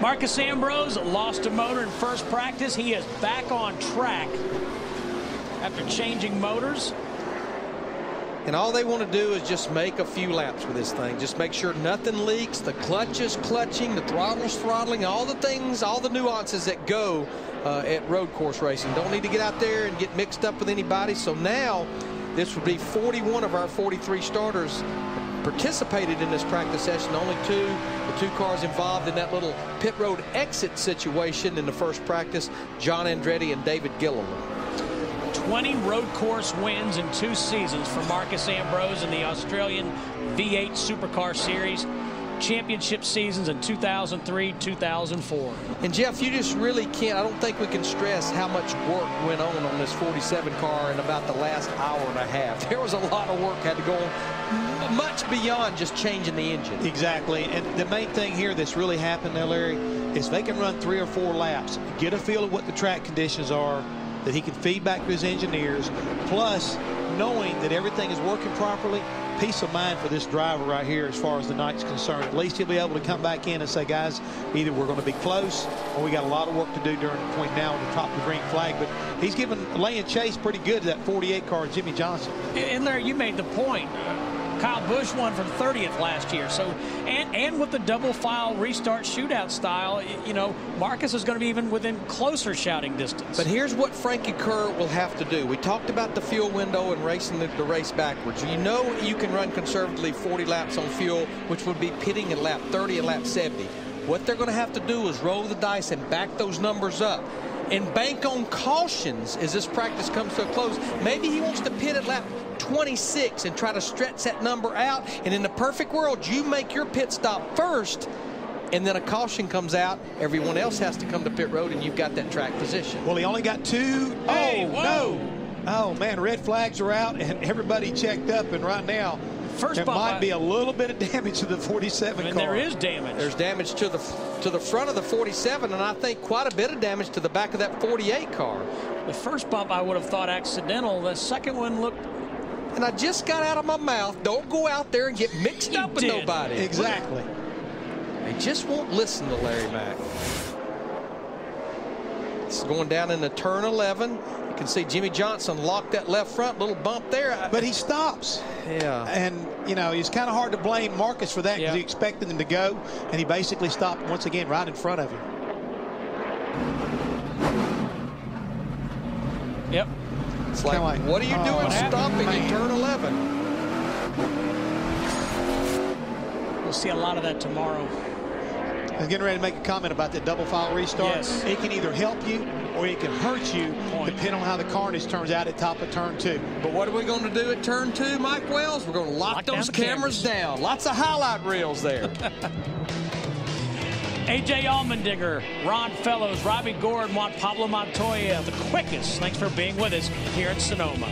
Marcus Ambrose lost a motor in first practice. He is back on track after changing motors. And all they want to do is just make a few laps with this thing. Just make sure nothing leaks, the clutch is clutching, the throttle's throttling, all the things, all the nuances that go at road course racing. Don't need to get out there and get mixed up with anybody. So now this would be 41 of our 43 starters participated in this practice session. Only the two cars involved in that little pit road exit situation in the first practice, John Andretti and David Gilliland. 20 road course wins in 2 seasons for Marcus Ambrose in the Australian V8 Supercar Series. Championship seasons in 2003, 2004. And Jeff, you just really can't, I don't think we can stress how much work went on this 47 car in about the last hour and a half. There was a lot of work had to go on, much beyond just changing the engine. Exactly, and the main thing here that's really happened now, Larry, is they can run 3 or 4 laps, get a feel of what the track conditions are, that he can feed back to his engineers, plus knowing that everything is working properly. Peace of mind for this driver right here as far as the night's concerned. At least he'll be able to come back in and say, guys, either we're going to be close or we got a lot of work to do between now and the top of the green flag. But he's laying chase pretty good to that 48 car, Jimmy Johnson. And Larry, you made the point. Kyle Busch won from 30th last year. So, and with the double file restart shootout style, you know, Marcus is going to be even within closer shouting distance. But here's what Frankie Kerr will have to do. We talked about the fuel window and racing the race backwards. You know you can run conservatively 40 laps on fuel, which would be pitting at lap 30 and lap 70. What they're going to have to do is roll the dice and back those numbers up and bank on cautions as this practice comes to a close. Maybe he wants to pit at lap 26 and try to stretch that number out. And in the perfect world, you make your pit stop first, and then a caution comes out. Everyone else has to come to pit road, and you've got that track position. Well, he only got 2. Hey, oh, no. Oh, man, red flags are out, and everybody checked up. And right now, there might be a little bit of damage to the 47 car. There is damage. There's damage to the front of the 47, and I think quite a bit of damage to the back of that 48 car. The first bump I would have thought accidental. The second one looked... And I just got out of my mouth, don't go out there and get mixed up with nobody. Exactly. They just won't listen to Larry Mack. This is going down into turn 11. You can see Jimmy Johnson locked that left front, little bump there. But he stops. Yeah. And, you know, it's kind of hard to blame Marcus for that because he expected him to go, and he basically stopped once again right in front of him. Yep. It's like, what are you doing stopping in turn 11? We'll see a lot of that tomorrow. I was getting ready to make a comment about that double file restart. Yes. It can either help you or it can hurt you, depending on how the carnage turns out at top of turn 2. But what are we going to do at turn 2, Mike Wells? We're going to lock those cameras down. Lots of highlight reels there. A.J. Allmendinger, Ron Fellows, Robbie Gordon, Juan Pablo Montoya, the quickest. Thanks for being with us here at Sonoma.